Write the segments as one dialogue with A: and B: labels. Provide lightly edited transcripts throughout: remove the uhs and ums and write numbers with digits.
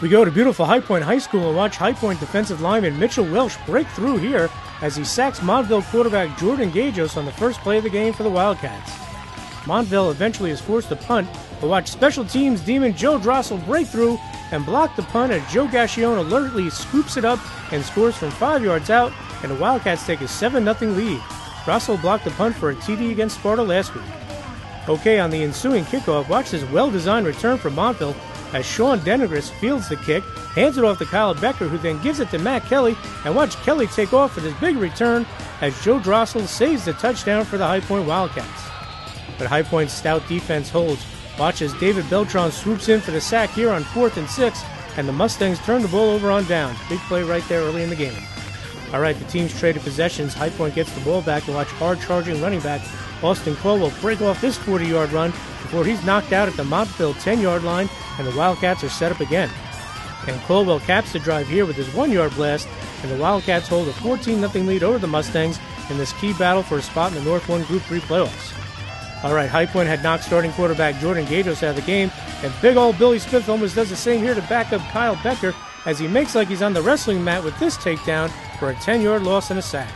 A: We go to beautiful High Point High School and watch High Point defensive lineman Mitchell Welsh break through here as he sacks Montville quarterback Jordan Gajos on the first play of the game for the Wildcats. Montville eventually is forced to punt, but watch special teams demon Joe Drossel break through and block the punt as Joe Gascione alertly scoops it up and scores from 5 yards out, and the Wildcats take a 7-0 lead. Drossel blocked the punt for a TD against Sparta last week. Okay, on the ensuing kickoff, watch this well-designed return from Montville as Sean Denegris fields the kick, hands it off to Kyle Becker, who then gives it to Matt Kelly, and watch Kelly take off with his big return as Joe Drossel saves the touchdown for the High Point Wildcats. But High Point's stout defense holds. Watch as David Beltran swoops in for the sack here on 4th and 6, and the Mustangs turn the ball over on downs. Big play right there early in the game. All right, the teams traded possessions. High Point gets the ball back and watch hard-charging running back Austin Colwell break off this 40-yard run before he's knocked out at the Montville 10-yard line, and the Wildcats are set up again. And Colwell caps the drive here with his 1-yard blast, and the Wildcats hold a 14-0 lead over the Mustangs in this key battle for a spot in the North 1 Group 3 playoffs. All right, High Point had knocked starting quarterback Jordan Gajos out of the game, and big old Billy Smith almost does the same here to back up Kyle Becker as he makes like he's on the wrestling mat with this takedown for a 10-yard loss and a sack.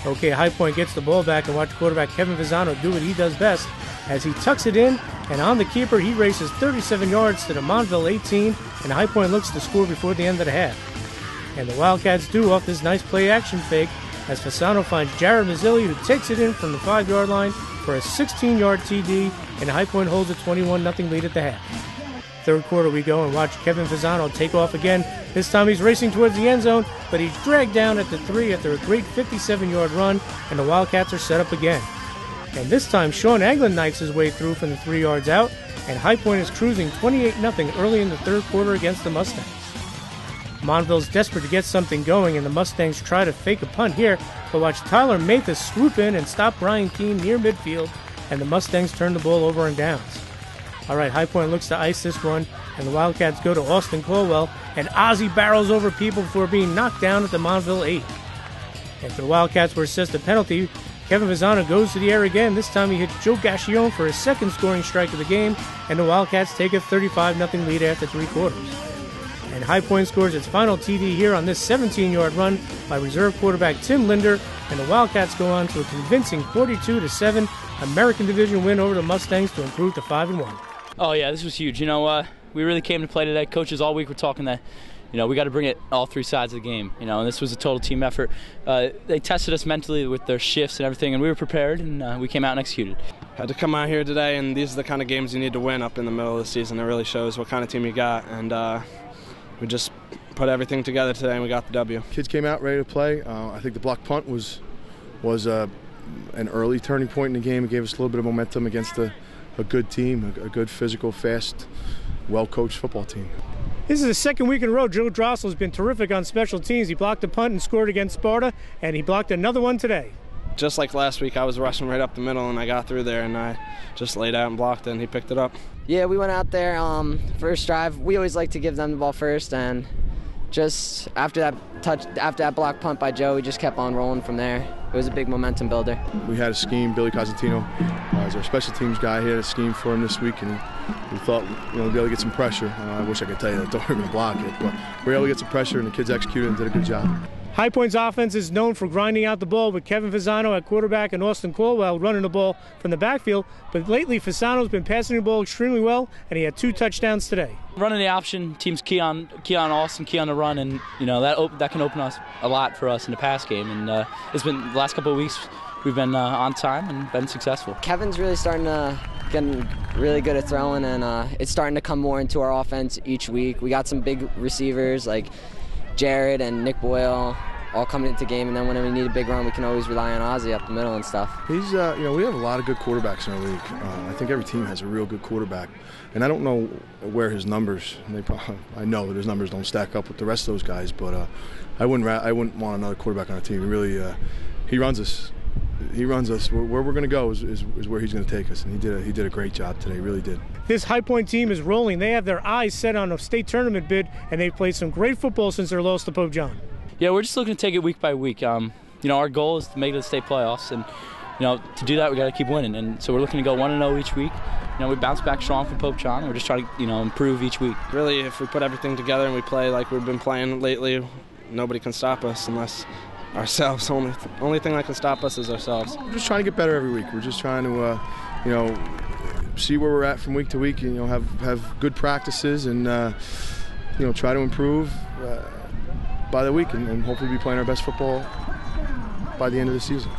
A: Okay, High Point gets the ball back and watch quarterback Kevin Visano do what he does best as he tucks it in, and on the keeper he races 37 yards to the Montville 18, and High Point looks to score before the end of the half. And the Wildcats do off this nice play-action fake as Fasano finds Jared Mazzilli, who takes it in from the 5-yard line for a 16-yard TD, and High Point holds a 21-0 lead at the half. Third quarter we go and watch Kevin Fasano take off again. This time he's racing towards the end zone, but he's dragged down at the 3 after a great 57-yard run, and the Wildcats are set up again. And this time Sean Anglin knifes his way through from the 3 yards out, and High Point is cruising 28-0 early in the third quarter against the Mustangs. Montville's desperate to get something going, and the Mustangs try to fake a punt here, but watch Tyler Mathis swoop in and stop Brian Keene near midfield, and the Mustangs turn the ball over on downs. All right, High Point looks to ice this one, and the Wildcats go to Austin Colwell, and Ozzie barrels over people before being knocked down at the Montville 8. After the Wildcats were assessed a penalty, Kevin Visano goes to the air again. This time he hits Joe Gascione for his second scoring strike of the game, and the Wildcats take a 35-0 lead after 3 quarters. And High Point scores its final TD here on this 17-yard run by reserve quarterback Tim Linder, and the Wildcats go on to a convincing 42-7 American Division win over the Mustangs to improve to 5-1.
B: Oh yeah, this was huge. We really came to play today. Coaches all week were talking that, we got to bring it all 3 sides of the game. And this was a total team effort. They tested us mentally with their shifts and everything, and we were prepared, and we came out and executed.
C: Had to come out here today, and these are the kind of games you need to win up in the middle of the season. It really shows what kind of team you got, and we just put everything together today, and we got the W.
D: Kids came out ready to play. I think the block punt was an early turning point in the game. It gave us a little bit of momentum against a good team, a good physical, fast, well-coached football team.
A: This is the second week in a row Joe Drossel has been terrific on special teams. He blocked a punt and scored against Sparta, and he blocked another one today.
C: Just like last week, I was rushing right up the middle, and I got through there, and I just laid out and blocked it, and he picked it up.
E: Yeah, we went out there first drive. We always like to give them the ball first, and just after that block punt by Joe, we just kept on rolling from there. It was a big momentum builder.
D: We had a scheme. Billy Cosentino is our special teams guy. He had a scheme for him this week, and we thought we'd be able to get some pressure. I wish I could tell you that we're going to block it, but we were able to get some pressure, and the kids executed and did a good job.
A: High Point's offense is known for grinding out the ball with Kevin Fasano at quarterback and Austin Colwell running the ball from the backfield, but lately Fasano's been passing the ball extremely well, and he had 2 touchdowns today.
B: Running the option, teams key on Austin, key on the run, and that can open us a lot for us in the pass game. And it's been the last couple of weeks we've been on time and been successful.
E: Kevin's really starting to get really good at throwing, and it's starting to come more into our offense each week. We got some big receivers like Jared and Nick Boyle all coming into the game, and then when we need a big run, we can always rely on Ozzie up the middle and stuff.
D: He's, we have a lot of good quarterbacks in our league. I think every team has a real good quarterback, and I don't know where his numbers. I know that his numbers don't stack up with the rest of those guys, but I wouldn't want another quarterback on our team. He really, he runs us. He runs us. Where we're going to go is where he's going to take us, and he did a great job today. He really did.
A: This High Point team is rolling. They have their eyes set on a state tournament bid, and they've played some great football since their loss to Pope John.
B: Yeah, we're just looking to take it week by week. Our goal is to make it to the state playoffs, and to do that, we got to keep winning. And so we're looking to go 1-0 each week. We bounce back strong from Pope John, and we're just trying to, improve each week.
C: Really, if we put everything together and we play like we've been playing lately, nobody can stop us unless ourselves. Only thing that can stop us is ourselves.
D: We're just trying to get better every week. We're just trying to, see where we're at from week to week. Have good practices and, try to improve by the week and hopefully be playing our best football by the end of the season.